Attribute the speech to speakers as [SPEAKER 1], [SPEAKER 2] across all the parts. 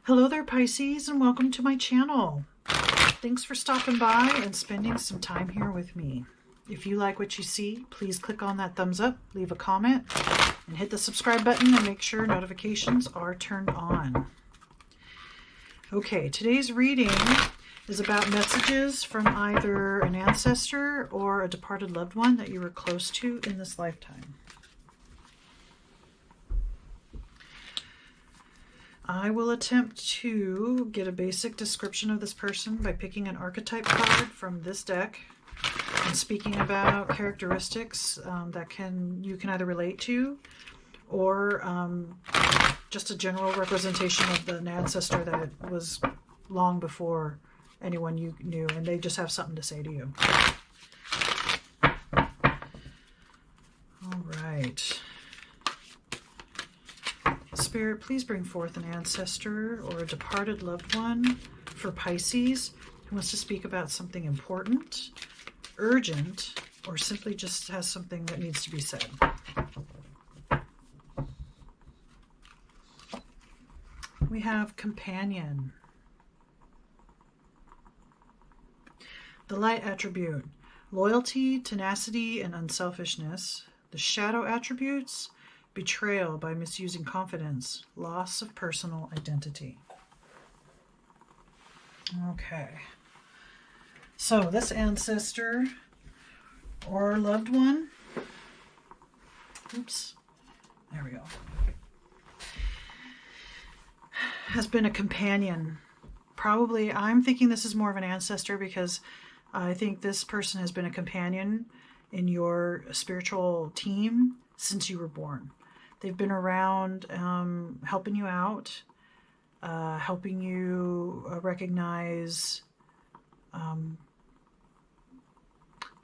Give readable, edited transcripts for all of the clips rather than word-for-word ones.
[SPEAKER 1] Hello there, Pisces, and welcome to my channel. Thanks for stopping by and spending some time here with me. If you like what you see, please click on that thumbs up, leave a comment, and hit the subscribe button and make sure notifications are turned on. Okay, today's reading is about messages from either an ancestor or a departed loved one that you were close to in this lifetime. I will attempt to get a basic description of this person by picking an archetype card from this deck and speaking about characteristics that you can either relate to or just a general representation of an ancestor that was long before anyone you knew, and they just have something to say to you. All right. Spirit, please bring forth an ancestor or a departed loved one for Pisces who wants to speak about something important, urgent, or simply just has something that needs to be said. We have companion. The light attribute, loyalty, tenacity, and unselfishness. The shadow attributes, betrayal by misusing confidence, loss of personal identity. Okay. So this ancestor or loved one, oops, there we go, has been a companion. Probably, I'm thinking this is more of an ancestor because I think this person has been a companion in your spiritual team since you were born. They've been around helping you out, helping you recognize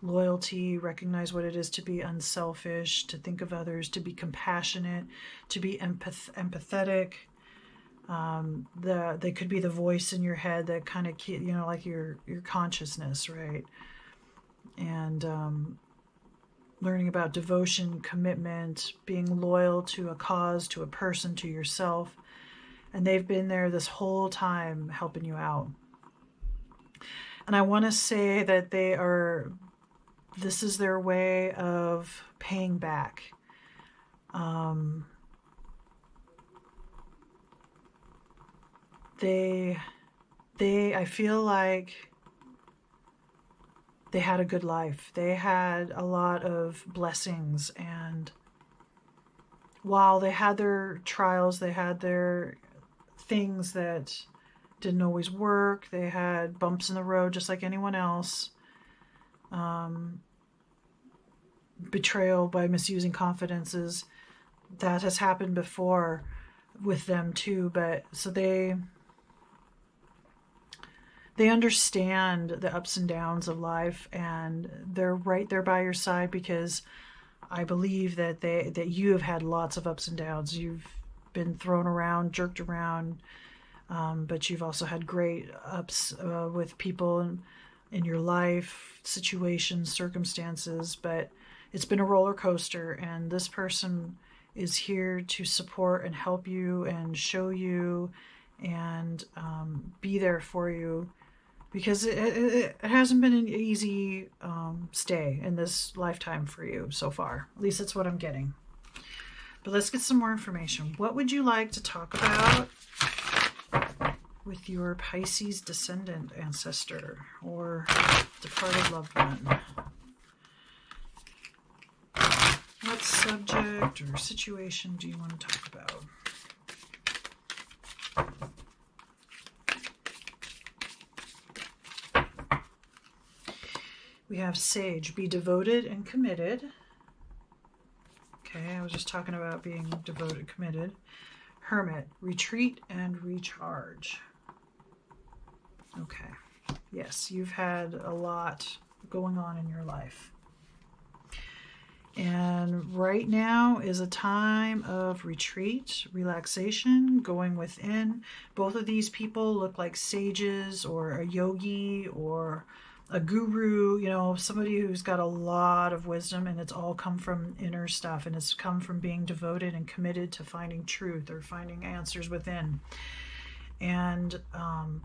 [SPEAKER 1] loyalty, recognize what it is to be unselfish, to think of others, to be compassionate, to be empathetic. They could be the voice in your head that kind of, like your consciousness, right? And learning about devotion, commitment, being loyal to a cause, to a person, to yourself. And they've been there this whole time helping you out. And I want to say that this is their way of paying back. I feel like they had a good life. They had a lot of blessings, and while they had their trials, they had their things that didn't always work. They had bumps in the road just like anyone else. Betrayal by misusing confidences. That has happened before with them too, but so they understand the ups and downs of life, and they're right there by your side because I believe that you have had lots of ups and downs. You've been thrown around, jerked around, but you've also had great ups with people in your life, situations, circumstances, but it's been a roller coaster, and this person is here to support and help you and show you and be there for you. Because it hasn't been an easy stay in this lifetime for you so far. At least that's what I'm getting. But let's get some more information. What would you like to talk about with your Pisces descendant ancestor or departed loved one? What subject or situation do you want to talk about? We have Sage, be devoted and committed. Okay, I was just talking about being devoted, committed. Hermit, retreat and recharge. Okay, yes, you've had a lot going on in your life. And right now is a time of retreat, relaxation, going within. Both of these people look like sages or a yogi or a guru, somebody who's got a lot of wisdom, and it's all come from inner stuff, and it's come from being devoted and committed to finding truth or finding answers within. And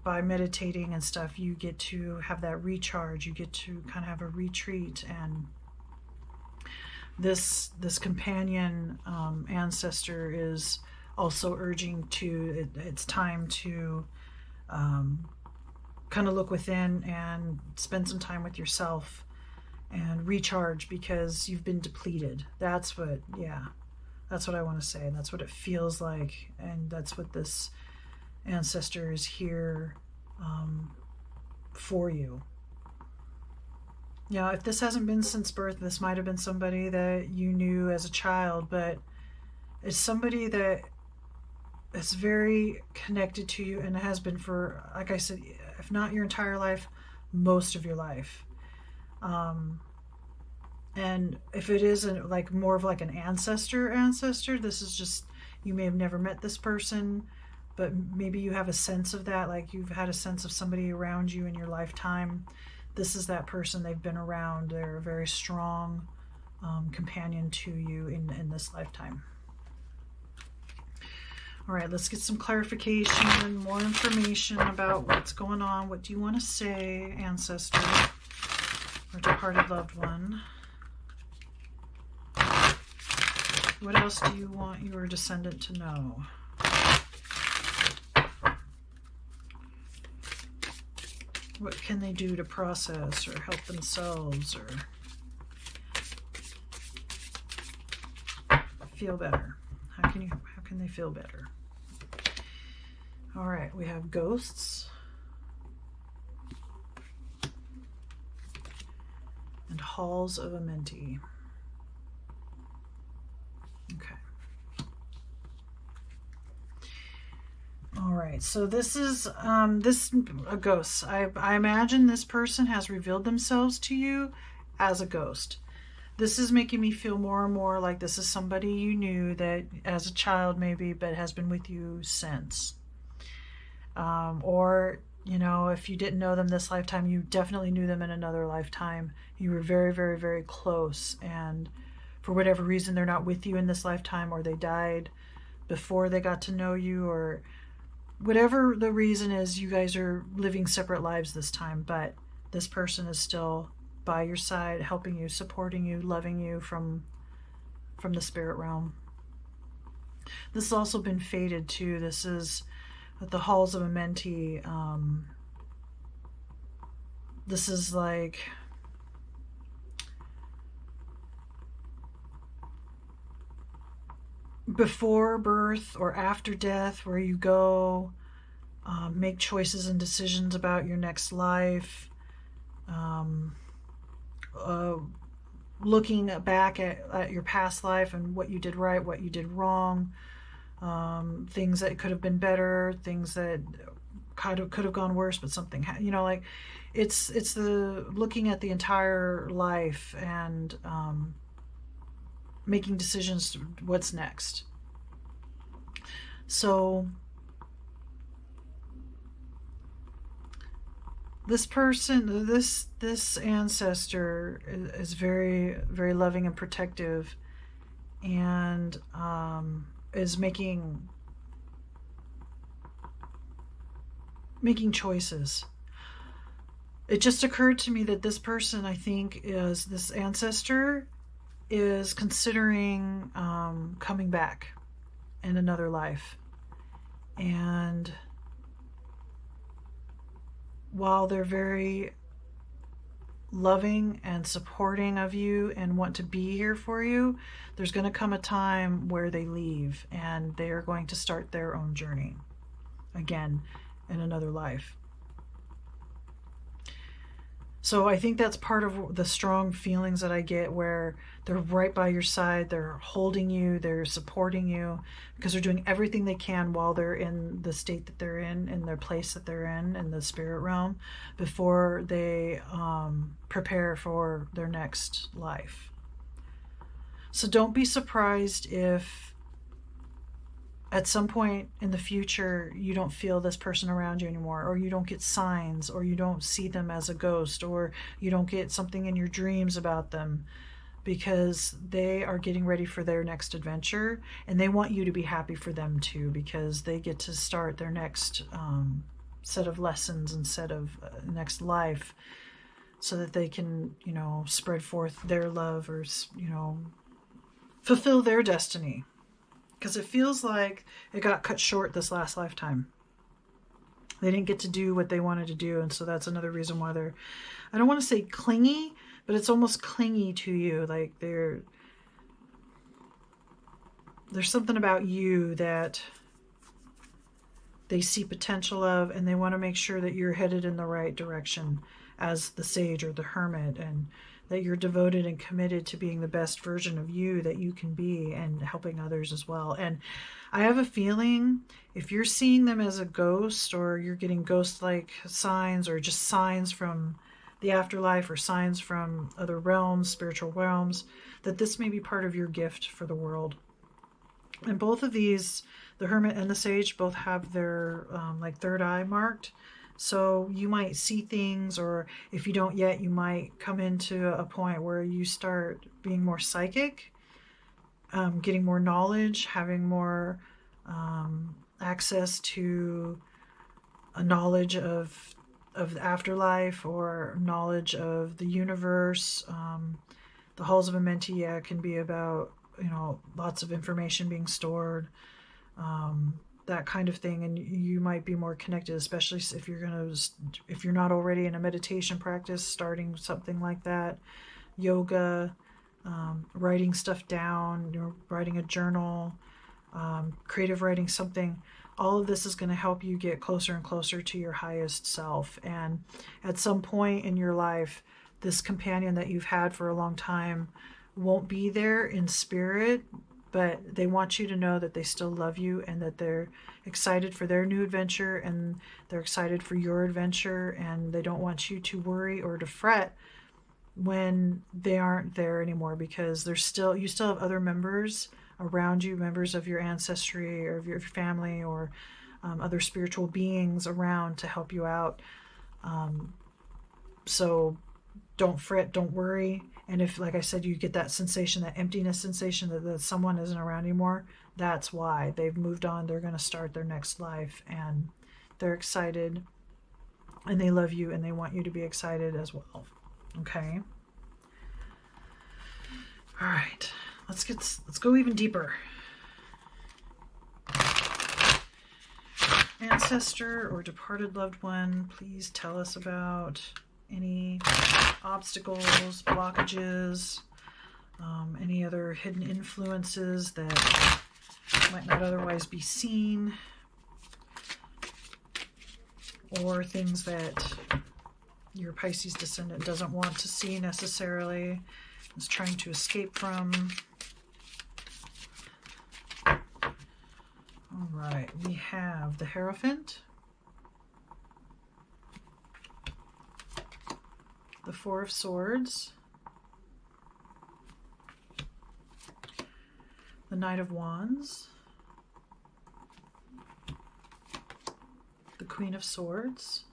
[SPEAKER 1] by meditating and stuff, you get to have that recharge. You get to kind of have a retreat. And this companion ancestor is also urging to, it's time to kind of look within and spend some time with yourself and recharge, because you've been depleted. That's what, yeah, that's what I want to say. And that's what it feels like. And that's what this ancestor is here for you. Now, if this hasn't been since birth, this might have been somebody that you knew as a child, but it's somebody that is very connected to you and has been for, like I said, if not your entire life, most of your life. And if it isn't like more of like an ancestor, this is just, you may have never met this person, but maybe you have a sense of that, like you've had a sense of somebody around you in your lifetime. This is that person. They've been around. They're a very strong companion to you in this lifetime. All right, let's get some clarification, more information about what's going on. What do you want to say, ancestor or departed loved one? What else do you want your descendant to know? What can they do to process or help themselves or feel better? How can they feel better? All right, we have ghosts and halls of Amenti. Okay. All right, so this is a ghost. I imagine this person has revealed themselves to you as a ghost. This is making me feel more and more like this is somebody you knew that as a child maybe, but has been with you since. Or, you know, if you didn't know them this lifetime, you definitely knew them in another lifetime. You were very, very, very close. And for whatever reason, they're not with you in this lifetime, or they died before they got to know you, or whatever the reason is, you guys are living separate lives this time, but this person is still by your side, helping you, supporting you, loving you from the spirit realm. This has also been fated too. This is at the halls of Amenti. This is like before birth or after death, where you go make choices and decisions about your next life, looking back at your past life and what you did right, what you did wrong, things that could have been better, things that could have gone worse, but something you know, like it's the looking at the entire life and making decisions what's next. So this person, this ancestor is very, very loving and protective, and is making choices. It just occurred to me that this person, I think, is this ancestor is considering coming back in another life. And while they're very loving and supporting of you and want to be here for you, there's going to come a time where they leave and they are going to start their own journey again in another life. So I think that's part of the strong feelings that I get, where they're right by your side, they're holding you, they're supporting you, because they're doing everything they can while they're in the state that they're in their place that they're in the spirit realm, before they prepare for their next life. So don't be surprised if at some point in the future you don't feel this person around you anymore, or you don't get signs, or you don't see them as a ghost, or you don't get something in your dreams about them. because they are getting ready for their next adventure, and they want you to be happy for them too, because they get to start their next set of lessons and set of next life, so that they can, you know, spread forth their love, or, you know, fulfill their destiny. Because it feels like it got cut short this last lifetime. They didn't get to do what they wanted to do, and so that's another reason why they're, I don't want to say clingy, but it's almost clingy to you. Like there's something about you that they see potential of, and they want to make sure that you're headed in the right direction as the sage or the hermit, and that you're devoted and committed to being the best version of you that you can be, and helping others as well. And I have a feeling if you're seeing them as a ghost, or you're getting ghost-like signs, or just signs from the afterlife, or signs from other realms, spiritual realms, that this may be part of your gift for the world. And both of these, the hermit and the sage, both have their like third eye marked. So you might see things, or if you don't yet, you might come into a point where you start being more psychic, getting more knowledge, having more access to a knowledge of the afterlife, or knowledge of the universe. The halls of Amenti, yeah, can be about, you know, lots of information being stored, that kind of thing. And you might be more connected, especially if you're not already in a meditation practice, starting something like that, yoga, writing stuff down, you know, writing a journal, creative writing, something. All of this is going to help you get closer and closer to your highest self. And at some point in your life, this companion that you've had for a long time won't be there in spirit, but they want you to know that they still love you, and that they're excited for their new adventure, and they're excited for your adventure, and they don't want you to worry or to fret when they aren't there anymore, because you still have other members around you, members of your ancestry or of your family, or other spiritual beings around to help you out. So don't fret, don't worry. And if, like I said, you get that sensation, that emptiness sensation, that someone isn't around anymore, that's why. They've moved on. They're going to start their next life, and they're excited, and they love you, and they want you to be excited as well. Okay? All right. Let's go even deeper. Ancestor or departed loved one, please tell us about any obstacles, blockages, any other hidden influences that might not otherwise be seen, or things that your Pisces descendant doesn't want to see necessarily, is trying to escape from. All right, we have the Hierophant, the Four of Swords, the Knight of Wands, the Queen of Swords,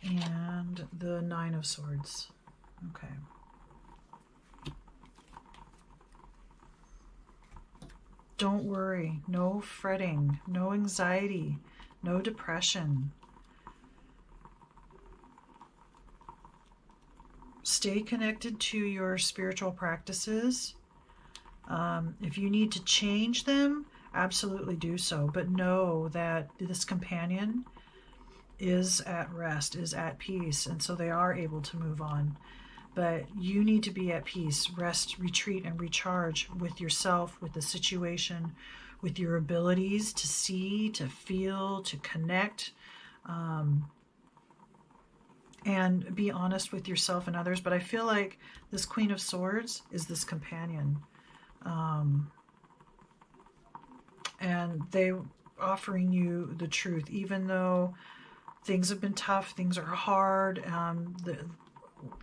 [SPEAKER 1] and the Nine of Swords. Okay. Don't worry, no fretting, no anxiety, no depression. Stay connected to your spiritual practices. If you need to change them, absolutely do so. But know that this companion is at rest, is at peace, and so they are able to move on. But you need to be at peace, rest, retreat, and recharge with yourself, with the situation, with your abilities to see, to feel, to connect, and be honest with yourself and others. But I feel like this Queen of Swords is this companion. And they offering you the truth, even though things have been tough, things are hard.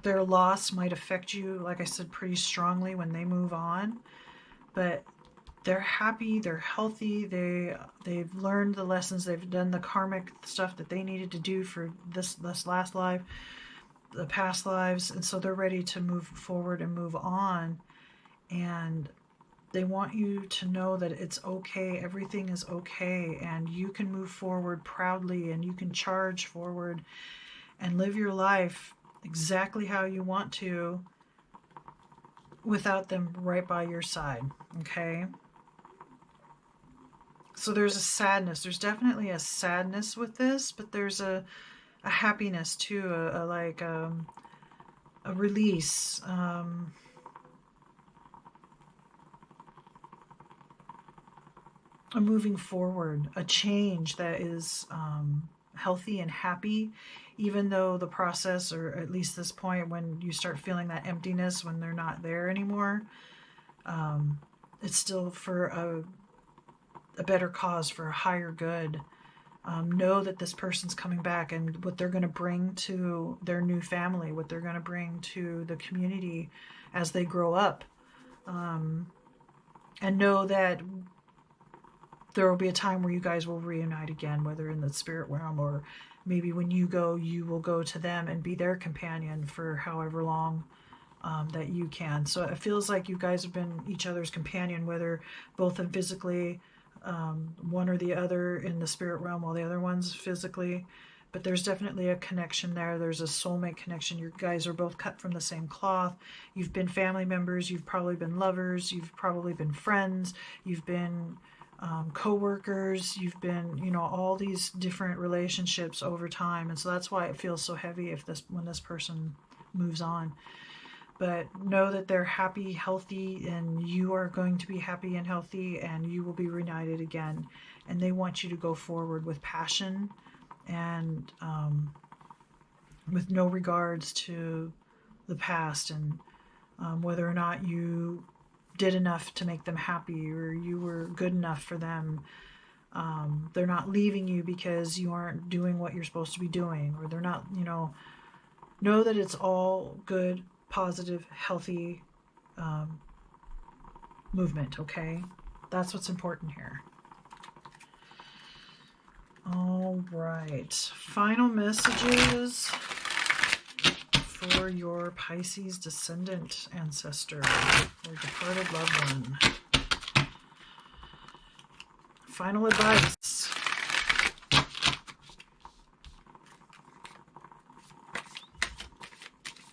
[SPEAKER 1] Their loss might affect you, like I said, pretty strongly when they move on. But they're happy, they're healthy, they've learned the lessons, they've done the karmic stuff that they needed to do for this last life. the past lives, and so they're ready to move forward and move on. And they want you to know that it's okay, everything is okay, and you can move forward proudly, and you can charge forward and live your life exactly how you want to without them right by your side, okay? So there's a sadness. There's definitely a sadness with this, but there's a happiness too, a release, a moving forward, a change that is healthy and happy, even though the process, or at least this point when you start feeling that emptiness when they're not there anymore, it's still for a better cause, for a higher good. Know that this person's coming back, and what they're going to bring to their new family, what they're going to bring to the community as they grow up. And know that there will be a time where you guys will reunite again, whether in the spirit realm, or maybe when you go, you will go to them and be their companion for however long that you can. So it feels like you guys have been each other's companion, whether both in physically, one or the other in the spirit realm, while the other one's physically. But there's definitely a connection there. There's a soulmate connection. You guys are both cut from the same cloth. You've been family members. You've probably been lovers. You've probably been friends. You've been co-workers. You've been, all these different relationships over time. And so that's why it feels so heavy when this person moves on. But know that they're happy, healthy, and you are going to be happy and healthy, and you will be reunited again. And they want you to go forward with passion and with no regards to the past, and whether or not you did enough to make them happy, or you were good enough for them. They're not leaving you because you aren't doing what you're supposed to be doing, or they're not, know that it's all good, positive, healthy movement, okay? That's what's important here. All right. Final messages for your Pisces descendant, ancestor, or departed loved one. Final advice.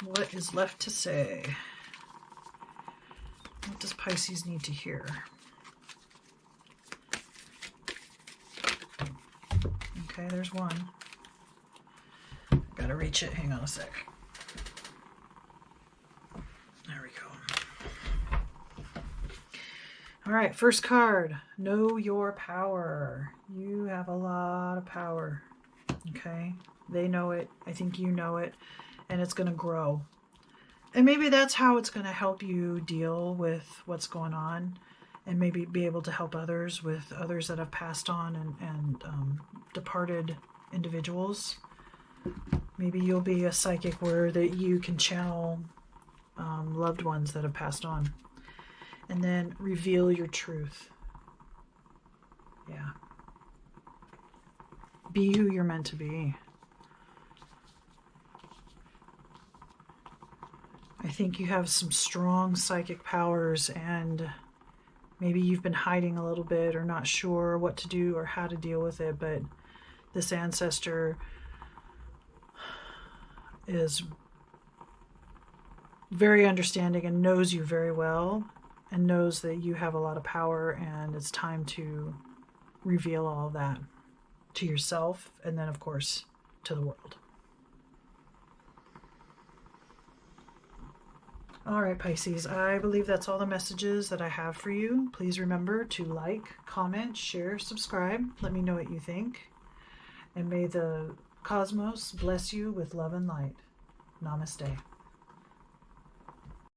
[SPEAKER 1] What is left to say? What does Pisces need to hear? Okay, there's one. Gotta reach it. Hang on a sec. There we go. All right, first card. Know your power. You have a lot of power. Okay? They know it. I think you know it. And it's going to grow. And maybe that's how it's going to help you deal with what's going on, and maybe be able to help others with others that have passed on and departed individuals. Maybe you'll be a psychic where that you can channel loved ones that have passed on. And then reveal your truth. Yeah. Be who you're meant to be. I think you have some strong psychic powers, and maybe you've been hiding a little bit or not sure what to do or how to deal with it, but this ancestor is very understanding and knows you very well, and knows that you have a lot of power, and it's time to reveal all that to yourself, and then of course to the world. All right, Pisces, I believe that's all the messages that I have for you. Please remember to like, comment, share, subscribe. Let me know what you think. And may the cosmos bless you with love and light. Namaste.